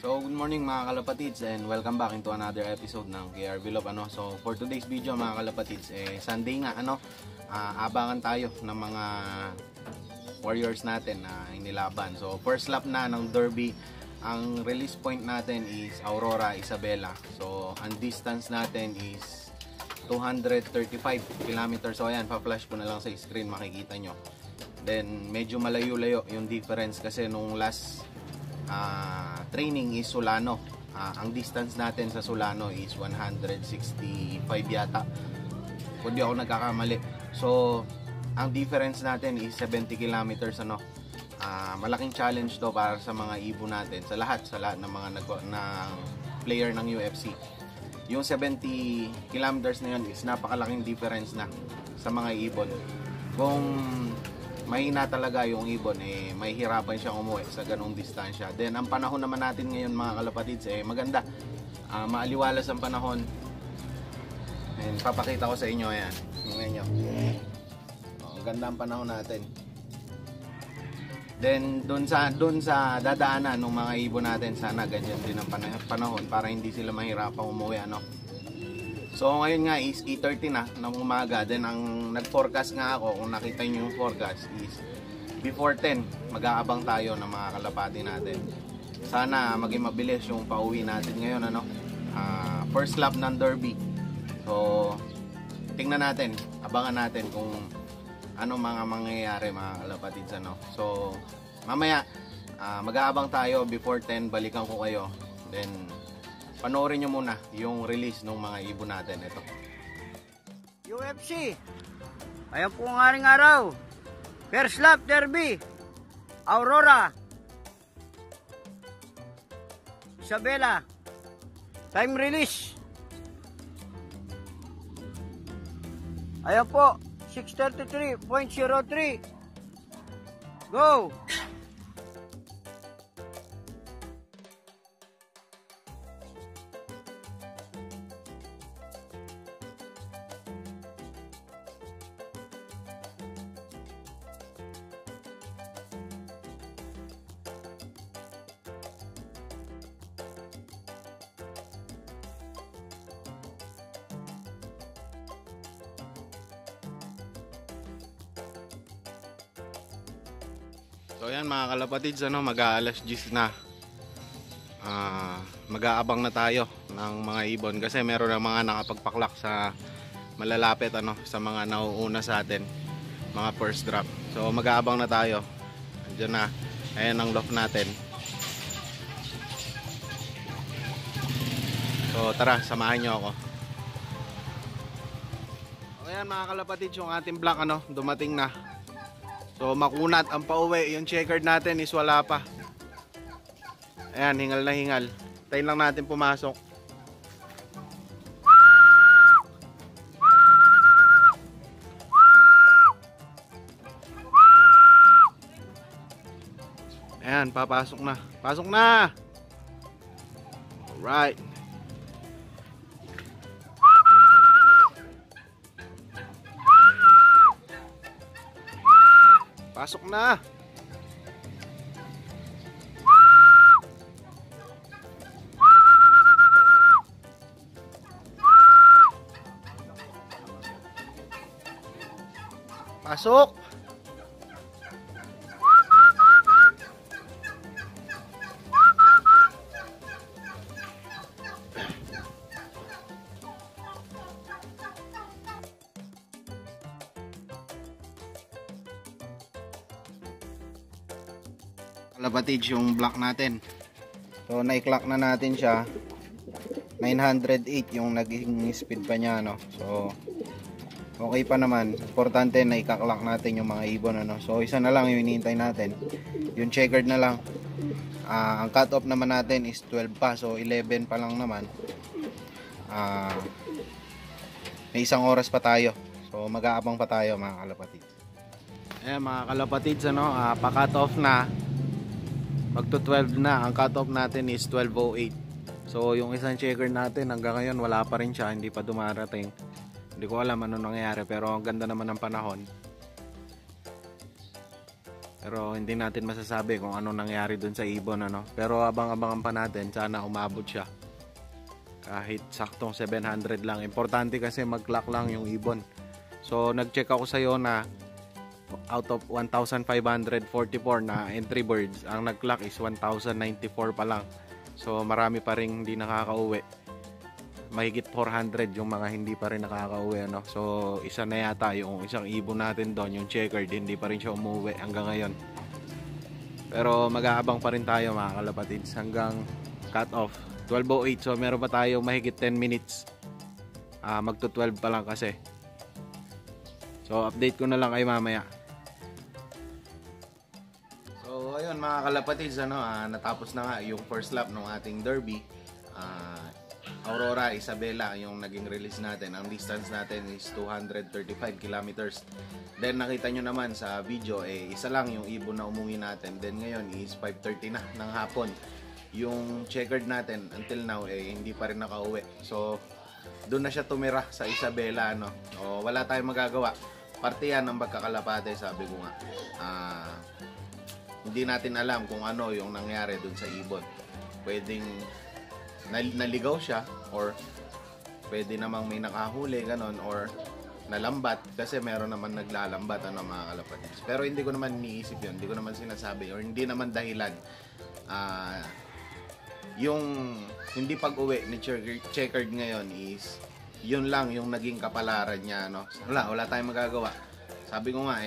So, good morning mga kalapatids and welcome back into another episode ng KR Vlog. So, for today's video mga kalapatids, Sunday nga, abangan tayo ng mga warriors natin na inilaban. So, first lap na ng Derby. Ang release point natin is Aurora, Isabela. So, ang distance natin is 235 kilometers. So, ayan, pa-flash ko na lang sa screen, makikita nyo. Then, medyo malayo-layo yung difference kasi nung last training is Solano. Ang distance natin sa Solano is 165 yata kung di ako nagkakamali. So ang difference natin is 70 kilometers. Malaking challenge to para sa mga ibon natin, sa lahat ng mga player ng UFC. Yung 70 kilometers na yun is napakalaking difference na sa mga ibon. Kung mahina talaga yung ibon, may hirapan siyang umuwi sa ganong distansya. Then ang panahon naman natin ngayon mga kalapatids, maganda, maaliwalas ang panahon. And papakita ko sa inyo, ayan, tingnan nyo. Ang ganda ang panahon natin. Then dun sa dadaanan ng mga ibon natin, sana ganyan din ang panahon para hindi sila mahirapang umuwi. So ngayon nga is 8:30 na ng umaga. Then ang nag-forecast nga ako, kung nakita nyo yung forecast, is before 10 mag-aabang tayo ng mga kalapati natin. Sana maging mabilis yung pauwi natin ngayon. First lap ng Derby. So tingnan natin, abangan natin kung ano mga mangyayari mga kalapatids. So mamaya mag-aabang tayo before 10, balikan ko kayo. Then panoorin nyo muna yung release ng mga ibon natin. Ito UFC, ayan po ang aring araw. First lap Derby, Aurora, Isabela. Time release, ayan po, 6:33.03. Go! So ayan mga kalapatids, mag-aalas 10 na. Mag-aabang na tayo ng mga ibon kasi meron na mga nakapagpaklak sa malalapit sa mga nauuna sa atin, mga first drop. So mag-aabang na tayo. Andiyan na. Ayan ang loft natin. So tara, samahan nyo ako. Ayan mga kalapatids, yung ating block dumating na. So makunat ang pauwi. Yung checkered natin is wala pa. Ayan, hingal na hingal. Tayo lang natin pumasok. Ayan, papasok na. Pasok na! Alright. Pasok na. Pasok. Kalapatids, yung block natin. So na-clock na natin siya. 908 yung naging speed pa niya, So okay pa naman. Importante na i-clock natin yung mga ibon, So isa na lang yung hinihintay natin. Yung checkered na lang. Ang cut off naman natin is 12 pa. So 11 pa lang naman. May isang oras pa tayo. So mag-aabang pa tayo mga kalapatids. Ayan mga kalapatids, pa-cut off na. Magto 12 na, ang cut off natin is 12:08. So yung isang checker natin hanggang ngayon wala pa rin siya, hindi pa dumarating. Hindi ko alam ano nangyayari, pero ang ganda naman ng panahon. Pero hindi natin masasabi kung ano nangyari dun sa ibon, ano. Pero abang-abangan pa natin, sana umabot siya. Kahit saktong 700 lang. Importante kasi mag-clock lang yung ibon. So nag-check ako sa'yo na out of 1,544 na entry birds, ang nag-clock is 1,094 pa lang. So marami pa rin hindi nakakauwi. Mahigit 400 yung mga hindi pa rin nakakauwi, ano. So isa na yata yung isang ibon natin doon, yung checkered, hindi pa rin siya umuwi hanggang ngayon. Pero mag-aabang pa rin tayo mga kalapatids hanggang cut off 12:08. So meron pa tayo mahigit 10 minutes. Magto 12 pa lang kasi. So update ko na lang kayo mamaya. So ayun mga kalapatids, ano, natapos na nga yung first lap ng ating derby. Aurora Isabela yung naging release natin. Ang distance natin is 235 kilometers. Then nakita nyo naman sa video, isa lang yung ibon na umuwi natin. Then ngayon is 5:30 na ng hapon. Yung checkered natin until now hindi pa rin nakauwi. So doon na siya tumira sa Isabela, ano. O, wala tayong magagawa. Parte yan ng pagkakalapate, sabi ko nga. Hindi natin alam kung ano yung nangyari doon sa ibon. Pwedeng naligaw siya, or pwede namang may nakahuli, ganon, or nalambat, kasi meron naman naglalambat, ano mga kalapatids. Pero hindi ko naman iniisip yun, hindi ko naman sinasabi, or hindi naman dahilan. Yung hindi pag-uwi ni checkered ngayon is yun lang yung naging kapalaran niya, no. Wala tayong magagawa. Sabi ko nga,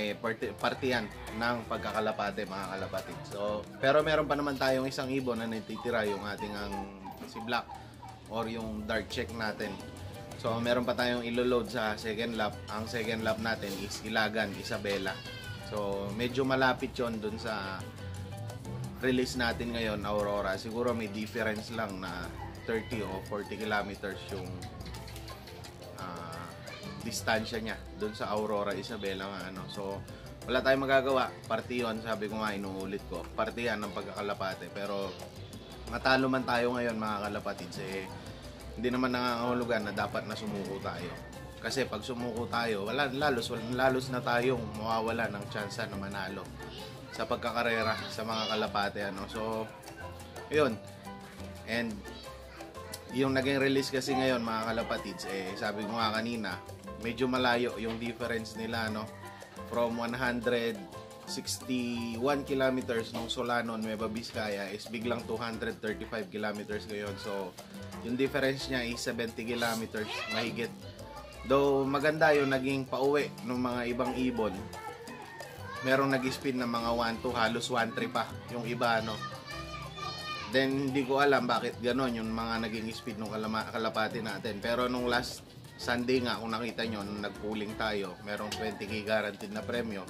parte yan ng pagkakalapate mga kalapatids. So, pero meron pa naman tayong isang ibon na natitira, yung ating si Black or yung dark check natin. So meron pa tayong ilo-load sa second lap. Ang second lap natin is Ilagan Isabela. So medyo malapit yon dun sa release natin ngayon, Aurora. Siguro may difference lang na 30 o 40 kilometers yung distansya niya dun sa Aurora Isabela nga, ano. So wala tayong magagawa. Parte yon, sabi ko nga, inuulit ko. Parte yan ng pagkakalapate. Pero matalo man tayo ngayon mga kalapatids, hindi naman nangangahulugan na dapat na sumuko tayo. Kasi pag sumuko tayo, lalos na tayong mawawala ng tsansa na manalo sa pagkakarera sa mga kalapate, ano. So yun. And yung naging release kasi ngayon mga kalapatids, sabi ko nga kanina, medyo malayo yung difference nila, no. From 161 kilometers nung Solano, Nueva Vizcaya is biglang 235 kilometers ngayon. So yung difference niya is 70 kilometers mahigit. Though maganda yung naging pauwi ng mga ibang ibon, merong nag-spin ng mga 1-2, halos 1-3 pa yung iba, no. Then hindi ko alam bakit ganon yung mga naging speed ng kalapati natin. Pero nung last Sunday nga, kung nakita nyo, nung nag-pooling tayo, merong 20k guaranteed na premyo.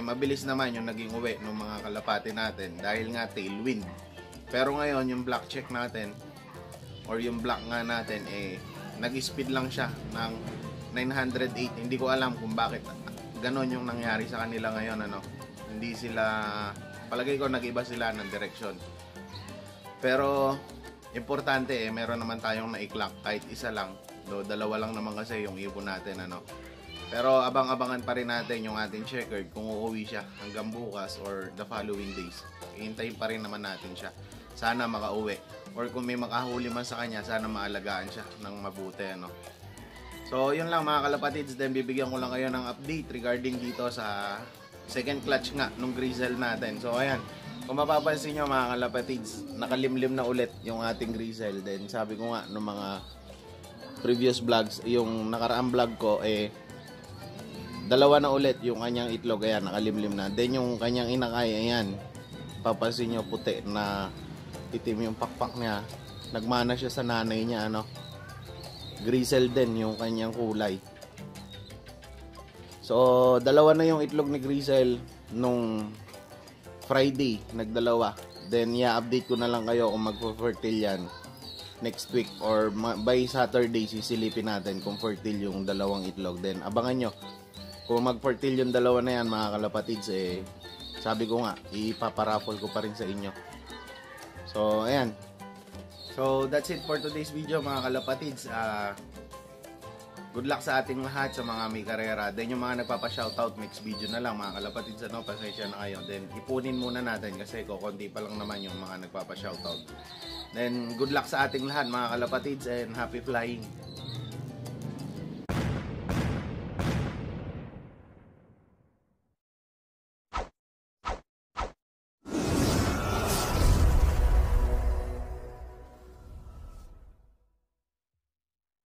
Mabilis naman yung naging uwi ng mga kalapati natin dahil nga tailwind. Pero ngayon yung black check natin or yung black nga natin, nag-speed lang siya ng 908. Hindi ko alam kung bakit ganon yung nangyari sa kanila ngayon, ano. Hindi sila, palagay ko nag-iba sila ng direksyon. Pero importante, meron naman tayong na-clock kahit isa lang. Do, dalawa lang naman kasi yung ibon natin, ano. Pero abang-abangan pa rin natin yung ating checkered kung uuwi siya hanggang bukas or the following days. Hihintayin pa rin naman natin siya. Sana makauwi. Or kung may makahuli man sa kanya, sana maalagaan siya ng mabuti, ano. So yun lang mga kalapatids. Then bibigyan ko lang kayo ng update regarding dito sa second clutch nga nung grizzle natin. So ayan, kung mapapansin nyo mga kalapatids, nakalimlim na ulit yung ating grizzle. Then sabi ko nga nung mga previous vlogs, yung nakaraang vlog ko, dalawa na ulit yung kanyang itlog. Ayan, nakalimlim na. Then yung kanyang inakay, ayan, papansin nyo puti na itim yung pakpak niya. Nagmana siya sa nanay niya, ano. Grizzle din yung kanyang kulay. So dalawa na yung itlog ni Grizzle nung Friday, nagdalawa. Then update ko na lang kayo kung magpo-fertile yan next week or by Saturday. Sisilipin natin kung fertile yung dalawang itlog. Then abangan nyo kung mag-fertile yung dalawa na yan mga kalapatids, sabi ko nga, ipaparaffle ko pa rin sa inyo. So ayan, so that's it for today's video mga kalapatids. good luck sa ating lahat sa mga may karera. Then yung mga nagpapa-shoutout, next video na lang mga kalapatids, ano, pasensya na kayo. Then ipunin muna natin kasi kukunti pa lang naman yung mga nagpapa-shoutout. Then good luck sa ating lahat mga kalapatids and happy flying.